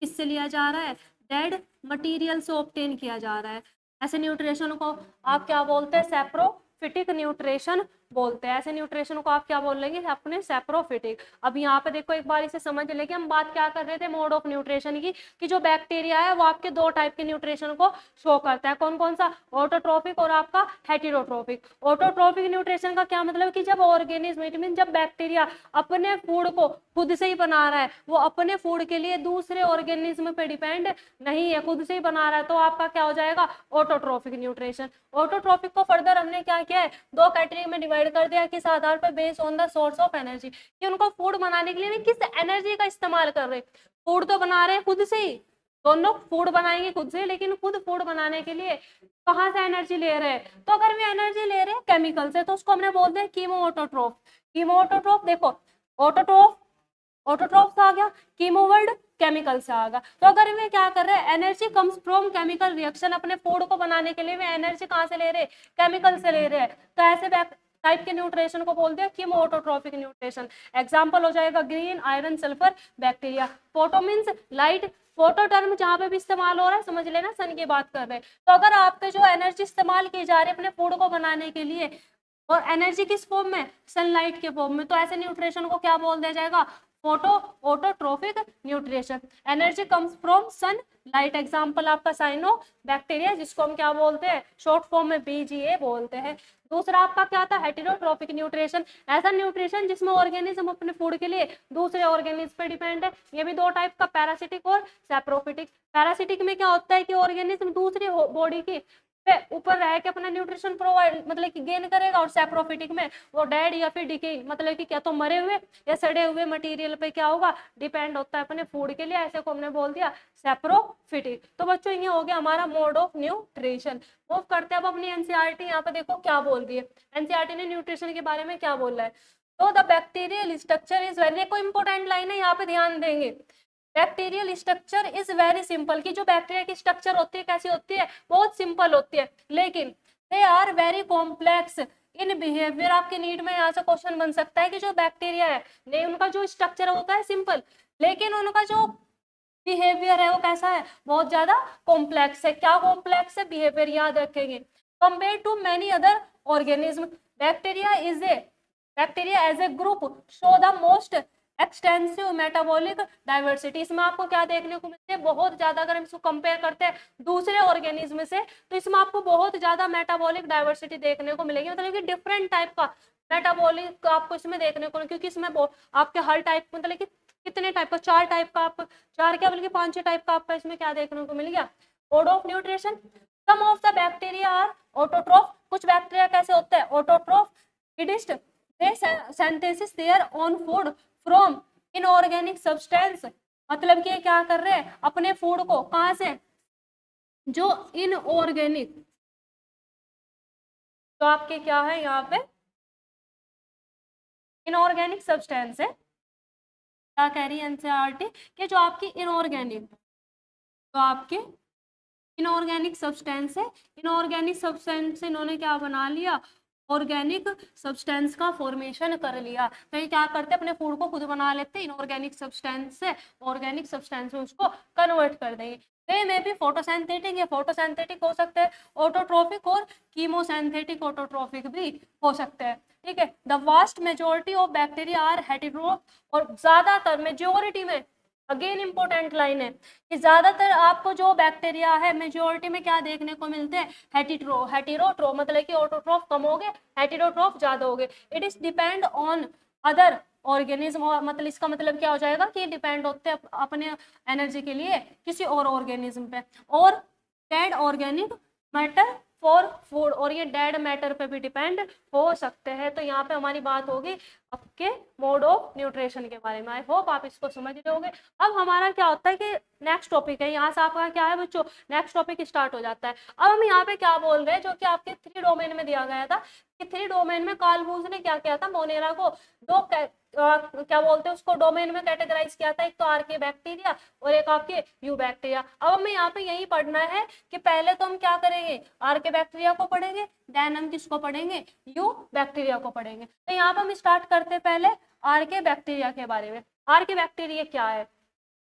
किससे लिया जा रहा है? डेड मटीरियल से ऑब्टेन किया जा रहा है। ऐसे न्यूट्रिशन को आप क्या बोलते हैं? सेप्रोफिटिक न्यूट्रिशन बोलते हैं। ऐसे न्यूट्रिशन को आप क्या बोल लेंगे? अपने सेप्रोफिटिक। अब यहाँ पे देखो एक बार इसे समझ लेंगे। हम बात क्या कर रहे थे? मोड ऑफ न्यूट्रिशन की, कि जो बैक्टीरिया है वो आपके 2 टाइप के न्यूट्रिशन को शो करता है। कौन कौन सा? ऑटोट्रोपिक और आपका हेटेरोट्रोपिक। ऑटोट्रोपिक न्यूट्रिशन का क्या मतलब? कि जब ऑर्गेनिज्म, इट मीन जब बैक्टीरिया अपने फूड को खुद से ही बना रहा है, वो अपने फूड के लिए दूसरे ऑर्गेनिज्म पे डिपेंड नहीं है, खुद से ही बना रहा है, तो आपका क्या हो जाएगा? Autotrophic nutrition. ऑटोट्रोपिक को फर्दर हमने क्या किया है? 2 कैटेगरी में डिवाइड कर दिया। किस आधार पर? Based on the source of energy, कि उनको फूड बनाने के लिए किस एनर्जी का इस्तेमाल कर रहे हैं। फूड तो बना रहे हैं खुद से ही, दोनों फूड बनाएंगे खुद से, लेकिन खुद फूड बनाने के लिए कहाँ से एनर्जी ले रहे हैं? तो अगर वे एनर्जी ले रहे हैं केमिकल से, तो उसको हमने बोलते हैं कीमो ऑटोट्रोफ। कीमो ऑटोट्रोफ, देखो ऑटोट्रोफ, ऑटोट्रोफ से आ गया, कीमो वर्ड केमिकल से आ गया। तो अगर वे क्या कर रहे हैं? Energy comes from chemical reaction. अपने फूड को बनाने के लिए वे एनर्जी कहाँ से ले रहे हैं? केमिकल से ले रहे हैं। तो ऐसे टाइप के न्यूट्रिशन को बोलते हैं कीमो ऑटोट्रोपिक न्यूट्रिशन। एग्जांपल हो जाएगा green, iron, sulphur, bacteria. Photo means light. Photo term जहां पे भी इस्तेमाल हो रहा है समझ लेना सन की बात कर रहे हैं। तो अगर आपके जो एनर्जी इस्तेमाल की जा रही है अपने फूड को बनाने के लिए, और एनर्जी किस फॉर्म में? सनलाइट के फॉर्म में, तो ऐसे न्यूट्रिशन को क्या बोल दिया जाएगा? Photo autotrophic nutrition. Energy comes from sun light. Example आपका साइनो बैक्टीरिया, जिसको हम क्या बोलते हैं? शॉर्ट फॉर्म में बीजीए बोलते हैं। दूसरा आपका क्या था? हेटेरोट्रोपिक न्यूट्रिशन। ऐसा न्यूट्रिशन जिसमें ऑर्गेनिज्म अपने फूड के लिए दूसरे ऑर्गेनिज्म पे डिपेंड है। ये भी 2 टाइप का, पैरासिटिक और सेप्रोफिटिक। पैरासिटिक में क्या होता है कि ऑर्गेनिज्म दूसरी बॉडी की ऊपर रह के अपना न्यूट्रिशन प्रोवाइड मतलब कि गेन करेगा, और सेप्रोफिटिक में वो डेड या फिर डिके मतलब कि क्या तो मरे हुए या सड़े हुए मटेरियल पे क्या होगा? डिपेंड होता है अपने फूड के लिए। ऐसे को हमने बोल दिया सेप्रोफिटिक। तो बच्चों ये हो गया हमारा मोड ऑफ न्यूट्रिशन। मूव करते हैं अब अपनी एनसीईआरटी। यहाँ पे देखो क्या बोल रही है एनसीईआरटी ने न्यूट्रिशन के बारे में, क्या बोल रहा है? तो the bacterial structure is very, कोई इंपोर्टेंट लाइन है यहाँ पे, ध्यान देंगे। Bacterial structure is very simple, की जो बैक्टीरिया की स्ट्रक्चर होती है कैसी होती है? बहुत सिंपल होती है, लेकिन they are very complex in behaviour. आपके नीट में यहाँ से क्वेश्चन बन सकता है कि जो बैक्टीरिया है नहीं, उनका जो स्ट्रक्चर होता है सिंपल, लेकिन उनका जो बिहेवियर है वो कैसा है? बहुत ज्यादा कॉम्प्लेक्स है। क्या कॉम्प्लेक्स है? बिहेवियर, याद रखेंगे। Compare to many other organism, bacteria as a group show the most extensive metabolic diversity. इसमें आपको क्या देखने को मिलती है? बहुत ज्यादा, अगर हम इसको कंपेयर करते हैं दूसरे ऑर्गेनिज्म से, तो इसमें आपको बहुत ज्यादा मेटाबॉलिक डाइवर्सिटी देखने को मिलेगी। मतलब कि डिफरेंट टाइप का मेटाबॉलिक आपको इसमें देखने को, क्योंकि इसमें आपके हर टाइप मतलब कि कितने टाइप का? 4 टाइप का, आप 4 क्या बल्कि 5-6 टाइप का आपका इसमें क्या देखने को मिल गया? Mode of nutrition. Some of the bacteria are autotroph. कुछ बैक्टीरिया कैसे होते हैं? ऑटोट्रोफ। इडिस्ट, they synthesis their own food from inorganic substance. मतलब कि क्या कर रहे हैं? अपने फूड को कहां से? जो इनऑर्गेनिक, तो आपके क्या है यहाँ पे? इनऑर्गेनिक सब्सटेंस है। क्या कह रही है एनसीईआरटी? कि जो आपकी इनऑर्गेनिक, तो आपके इनऑर्गेनिक सब्सटेंस है, इनऑर्गेनिक सब्सटेंस इन्होंने क्या बना लिया? ऑर्गेनिक सब्सटेंस का फॉर्मेशन कर लिया। तो ये क्या करते हैं, अपने फूड को खुद बना लेते हैं, इनऑर्गेनिक सब्सटेंस से ऑर्गेनिक सब्सटेंस में उसको कन्वर्ट कर देंगे। वे में भी फोटोसिंथेटिक या फोटोसिंथेटिक हो सकते हैं, ऑटोट्रोफिक और कीमोसिंथेटिक ऑटोट्रोफिक भी हो सकते हैं। ठीक है, the vast majority of bacteria are hetero, और ज्यादातर मेजोरिटी में, अगेन इंपॉर्टेंट लाइन है कि ज्यादातर आपको जो बैक्टीरिया है मेजोरिटी में क्या देखने को मिलते हैं, हेटेरोट्रोफ, मतलब कि ऑटोट्रोफ कम हो गए, हेटेरोट्रोफ ज्यादा हो गए। It is depend on other organism, मतलब इसका मतलब क्या हो जाएगा कि डिपेंड होते हैं अपने एनर्जी के लिए किसी और ऑर्गेनिज्म पे, और dead organic matter for food, और ये डेड मैटर पे भी डिपेंड हो सकते हैं। तो यहाँ पे हमारी बात होगी आपके मोड ऑफ न्यूट्रिशन के बारे में। आई होप आप इसको समझ रहे होंगे। अब हमारा क्या होता है कि नेक्स्ट टॉपिक है, यहाँ से आपका क्या है बच्चों, नेक्स्ट टॉपिक स्टार्ट हो जाता है। अब हम यहाँ पे क्या बोल रहे हैं, जो कि आपके 3 डोमेन में दिया गया था कि 3 डोमेन में कार्ल वुज ने क्या किया था, मोनेरा को दो क्या बोलते हैं उसको डोमेन में कैटेगराइज किया था, एक तो आर्के बैक्टीरिया और एक आपके यू बैक्टीरिया। अब हमें यहाँ पे यही पढ़ना है कि पहले तो हम क्या करेंगे, आर्के बैक्टीरिया को पढ़ेंगे, देन हम किसको पढ़ेंगे, यू बैक्टीरिया को पढ़ेंगे। तो यहाँ पे हम स्टार्ट करते हैं पहले आर्के बैक्टीरिया के बारे में। आर्के बैक्टीरिया क्या है,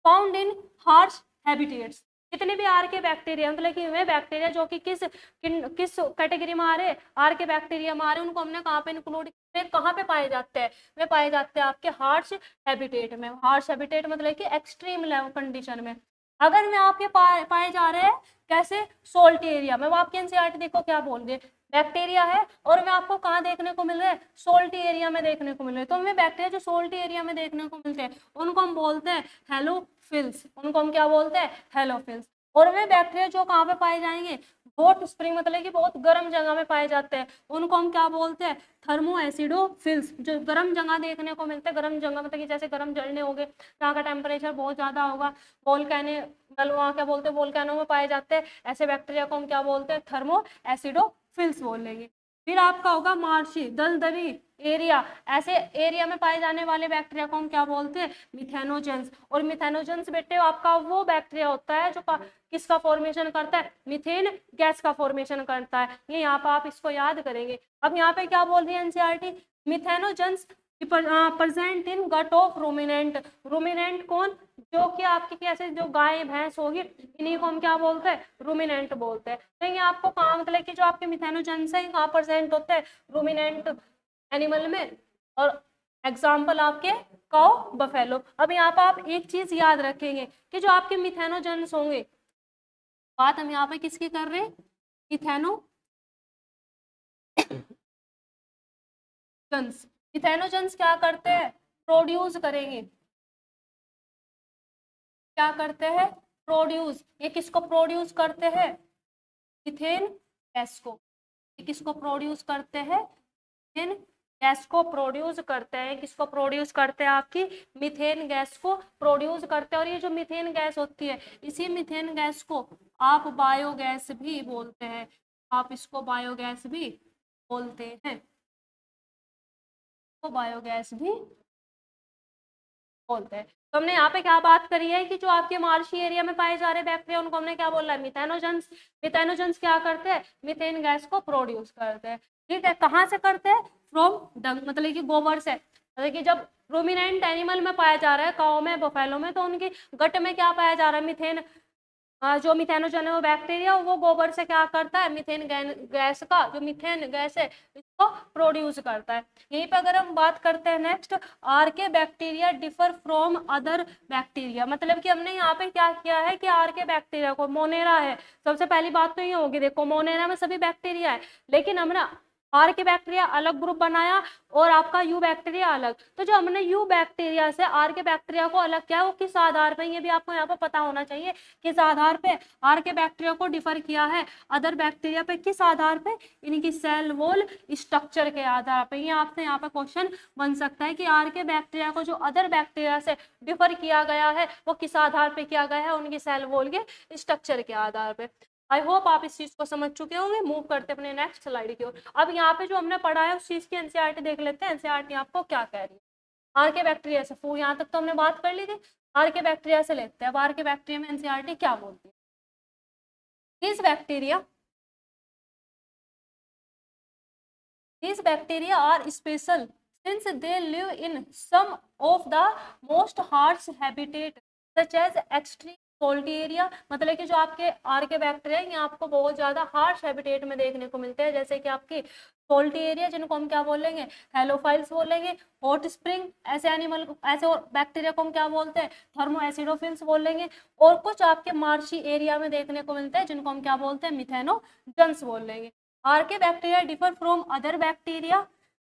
फाउंड इन हार्श हैबिटेट्स। जितने भी आर के बैक्टीरिया, मतलब कि वे बैक्टीरिया जो कि किस कैटेगरी में आ रहे, आर के बैक्टीरिया में आ रहे, उनको हमने कहाँ पे इंक्लूड, कहाँ पे पाए जाते हैं, वे पाए जाते हैं आपके हार्श हैबिटेट में। हार्श हैबिटेट मतलब कि एक्सट्रीम लेवल कंडीशन में। अगर में आपके पाए जा रहे हैं कैसे, सोल्ट एरिया में, वो आपके एनसीईआरटी देखो क्या बोल रहे, बैक्टीरिया है और मैं आपको कहाँ देखने को मिल रहा है, सोल्टी एरिया में देखने को मिल रहे हैं। तो हमें बैक्टीरिया जो सोल्टी एरिया में देखने को मिलते हैं उनको हम बोलते हैं हेलोफिल्स, उनको हम क्या बोलते हैं, हेलोफिल्स। और वे बैक्टीरिया जो कहाँ पे पाए जाएंगे, हॉट स्प्रिंग मतलब कि बहुत गर्म जगह में पाए जाते हैं, उनको हम क्या बोलते हैं, थर्मो एसिडोफिल्स। जो गर्म जगह देखने को मिलते हैं, गर्म जगह मतलब कि जैसे गर्म झरने हो गए जहाँ का टेम्परेचर बहुत ज्यादा होगा, वोल्केने वहाँ क्या बोलते हैं, वोल्केनो में पाए जाते हैं, ऐसे बैक्टीरिया को हम क्या बोलते हैं, थर्मो एसिडोफिल्स बोल लेंगे। फिर आपका होगा मार्शी, दलदली एरिया, ऐसे एरिया में पाए जाने वाले बैक्टीरिया को हम क्या बोलते हैं, मिथेनोजेंस। और मिथेनोजेंस बेटे आपका वो बैक्टीरिया होता है जो किसका फॉर्मेशन करता है, मीथेन गैस का फॉर्मेशन करता है। ये यहाँ पर आप इसको याद करेंगे। अब यहाँ पे क्या बोल रही है NCERT, methanogens present in gut of ruminant. Ruminant कौन, जो कि आपकी कैसे जो गाय भैंस होगी, इन्हीं को हम क्या बोलते हैं, रूमिनेंट बोलते हैं। तो ये आपको कहाँ मतलब कि जो आपके मिथेनोजेंस है कहाँ प्रेजेंट होते हैं, रूमिनेंट एनिमल में, और एग्जाम्पल आपके काउ बफेलो। अब यहाँ पर आप एक चीज याद रखेंगे कि जो आपके मिथेनोजेंस होंगे, बात हम यहाँ पे किसकी कर रहे हैं, मिथेनोजेंस। मिथेनोजेंस क्या करते हैं, प्रोड्यूस करेंगे, क्या करते हैं, प्रोड्यूस। ये किसको प्रोड्यूस करते हैं, मिथेन गैस को। ये किसको प्रोड्यूस करते हैं, मिथेन गैस को प्रोड्यूस करते हैं। किसको प्रोड्यूस करते हैं, आपकी मिथेन गैस को प्रोड्यूस करते हैं। और ये जो मिथेन गैस होती है, इसी मिथेन गैस को आप बायोगैस भी बोलते हैं, आप इसको बायोगैस भी बोलते हैं, तो बायोगैस भी बोलते हैं। तो हमने यहाँ पे क्या बात करी है कि जो आपके मार्शी एरिया में पाए जा रहे बैक्टीरिया उनको हमने क्या बोला है, मिथेनोजेंस। मिथेनोजेंस क्या करते हैं, मिथेन गैस को प्रोड्यूस करते हैं। ठीक है, कहाँ से करते हैं, फ्रॉम डंग मतलब कि गोबर से। मतलब कि जब रूमिनेंट एनिमल में पाया जा रहा है, काऊ में बफेलो में, तो उनकी गट में क्या पाया जा रहा है, मिथेन। जो मिथेनोजन है वो बैक्टीरिया, वो गोबर से क्या करता है, मिथेन गैस का जो मिथेन गैस है इसको प्रोड्यूस करता है। यहीं पे अगर हम बात करते हैं next, archaebacteria differ from other bacteria. मतलब कि हमने यहाँ पे क्या किया है कि आर्के बैक्टीरिया को, मोनेरा है, सबसे पहली बात तो ये होगी, देखो मोनेरा में सभी बैक्टीरिया है, लेकिन हमने आर के बैक्टीरिया अलग ग्रुप बनाया और आपका यू बैक्टीरिया अलग। तो जो हमने यू बैक्टीरिया से आर के बैक्टीरिया को अलग किया, वो किस आधार पर, ये भी आपको यहाँ पर पता होना चाहिए, किस आधार पे आर के बैक्टीरिया को डिफर किया है अदर बैक्टीरिया पे, किस आधार पे, इनकी सेल वॉल स्ट्रक्चर के आधार पे। ये आपसे यहाँ पे क्वेश्चन बन सकता है कि आर के बैक्टीरिया को जो अदर बैक्टीरिया से डिफर किया गया है वो किस आधार पे किया गया है, उनकी सेल वॉल के स्ट्रक्चर के आधार पे। आई होप आप इस चीज को समझ चुके होंगे। मूव करते अपने नेक्स्ट स्लाइड की ओर। अब यहाँ पे जो हमने पढ़ा है उस चीज की एनसीईआरटी देख लेते हैं, एनसीईआरटी आपको क्या कह रही है। आर के बैक्टीरिया से फूड, यहाँ तक तो हमने बात कर ली थी, आर के बैक्टीरिया से लेते हैं। अब आर के बैक्टीरिया में एनसीईआरटी क्या बोलती है, इस bacteria These bacteria are special since they live in some of the most harsh habitat such as extreme salty area। मतलब कि जो आपके आर के बैक्टीरिया ये आपको बहुत ज्यादा हार्श हैबिटेट में देखने को मिलते हैं, जैसे कि आपकी सोल्टी एरिया जिनको हम क्या बोलेंगे, हेलोफाइल्स बोलेंगे, हॉट स्प्रिंग ऐसे एनिमल ऐसे और बैक्टीरिया को हम क्या बोलते हैं, थर्मो एसिडोफिल्स बोलेंगे। और कुछ आपके मार्शी एरिया में देखने को मिलते हैं जिनको हम क्या बोलते हैं, मिथेनोजेंस बोलेंगे। Archaebacteria differ from other bacteria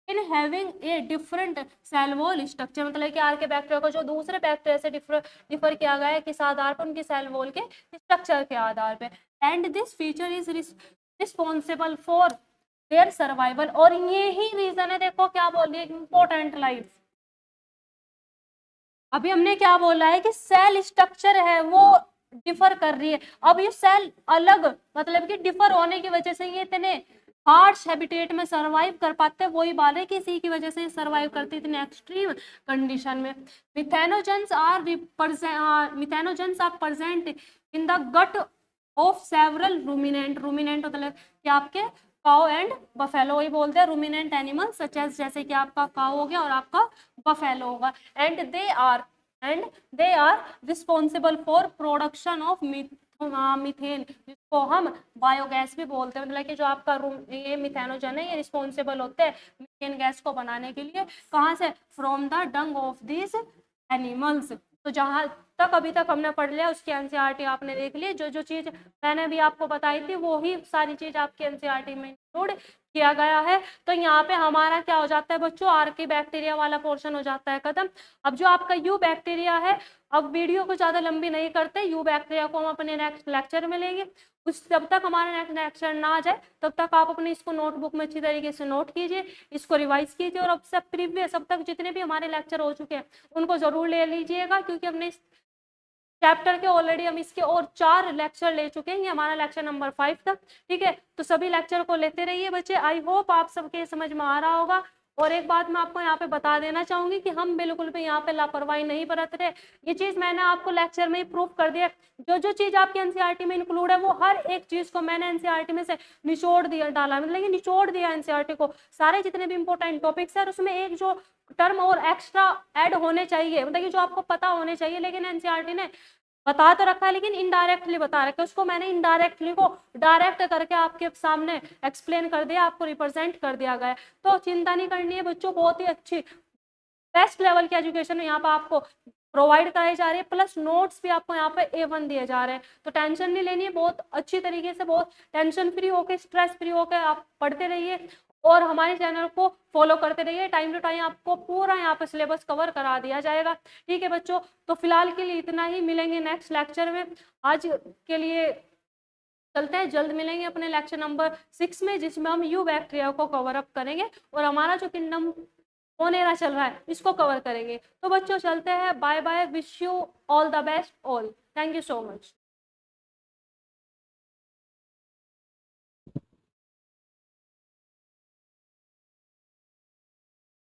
in having a different cell wall structure. मतलब कि आर्केबैक्टीरिया को जो दूसरे बैक्टीरिया से डिफर किया गया है किस आधार पर, उनकी सेल वॉल के स्ट्रक्चर के आधार पे। And this feature is responsible for their survival. और ये ही रीजन है, देखो क्या बोल रही है, इंपॉर्टेंट लाइफ। अभी हमने क्या बोला है कि सेल स्ट्रक्चर है वो डिफर कर रही है। अब ये सेल अलग मतलब कि डिफर होने की वजह से ये इतने हार्श हैबिटेट में सरवाइव कर पाते हैं, वही बात है कि इसी की वजह से सरवाइव करते इतने एक्सट्रीम कंडीशन में। Methanogens are present in the gut of several ruminant. Ruminant मतलब कि आपके काउ एंड बफेलो, वही बोलते हैं रूमिनेंट एनिमल सच एज, जैसे कि आपका काउ हो गया और आपका बफेलो होगा। And they are responsible for production of methane, जिसको हम बायोगैस भी बोलते हैं। मतलब कि जो आपका ये मिथेनोजन है ये रिस्पॉन्सिबल होते हैं मीथेन गैस को बनाने के लिए। कहाँ से, from the Dang of these animals. तो जहाँ तक अभी तक हमने पढ़ लिया उसकी एनसीईआरटी आपने देख ली। जो जो चीज मैंने भी आपको बताई थी वो ही सारी चीज आपकी एनसीईआरटी में इंक्लूड किया गया है। तो यहाँ पे हमारा क्या हो जाता है बच्चों, आर्की बैक्टीरिया वाला पोर्शन हो जाता है खत्म। अब जो आपका यू बैक्टीरिया है, अब वीडियो को ज्यादा लंबी नहीं करते, यू बैक्टीरिया को हम अपने नेक्स्ट लेक्चर में लेंगे। उस जब तक हमारा नेक्स्ट लेक्चर ना आ जाए तब तक आप अपने इसको नोटबुक में अच्छी तरीके से नोट कीजिए, इसको रिवाइज कीजिए। और अब सब प्रीवियस अब तक जितने भी हमारे लेक्चर हो चुके हैं उनको जरूर ले लीजिएगा, क्योंकि हमने इस चैप्टर के ऑलरेडी हम इसके और 4 लेक्चर ले चुके हैं, ये हमारा लेक्चर नंबर 5 तक। ठीक है, तो सभी लेक्चर को लेते रहिए बच्चे। आई होप आप सबके समझ में आ रहा होगा। और एक बात मैं आपको यहाँ पे बता देना चाहूंगी कि हम बिल्कुल भी यहाँ पे लापरवाही नहीं बरत रहे। ये चीज मैंने आपको लेक्चर में ही प्रूव कर दिया। जो जो चीज आपकी एनसीईआरटी में इंक्लूड है वो हर एक चीज को मैंने एनसीईआरटी में से निचोड़ दिया डाला, मतलब निचोड़ दिया एनसीईआरटी को। सारे जितने भी इंपॉर्टेंट टॉपिक्स है उसमें एक जो टर्म और एक्स्ट्रा ऐड होने चाहिए, मतलब कि जो आपको पता होने चाहिए, लेकिन एनसीईआरटी ने बता तो रखा है लेकिन इनडायरेक्टली बता रखा है, उसको मैंने इनडायरेक्टली को डायरेक्ट करके आपके सामने एक्सप्लेन कर दिया, आपको रिप्रेजेंट कर दिया गया। तो चिंता नहीं करनी है बच्चों, बहुत ही अच्छी बेस्ट लेवल की एजुकेशन यहाँ पर आपको प्रोवाइड कराई जा रही है, प्लस नोट्स भी आपको यहाँ पे A1 दिए जा रहे हैं। तो टेंशन नहीं लेनी है, बहुत अच्छी तरीके से बहुत टेंशन फ्री होकर स्ट्रेस फ्री होकर आप पढ़ते रहिए और हमारे चैनल को फॉलो करते रहिए। टाइम टू टाइम आपको पूरा यहाँ पे सिलेबस कवर करा दिया जाएगा। ठीक है बच्चों, तो फिलहाल के लिए इतना ही, मिलेंगे नेक्स्ट लेक्चर में। आज के लिए चलते हैं, जल्द मिलेंगे अपने लेक्चर नंबर 6 में, जिसमें हम यू बैक्टीरिया को कवर अप करेंगे और हमारा जो किंगडम मोनेरा चल रहा है इसको कवर करेंगे। तो बच्चों चलते हैं, bye bye, wish you all the best all, thank you so much.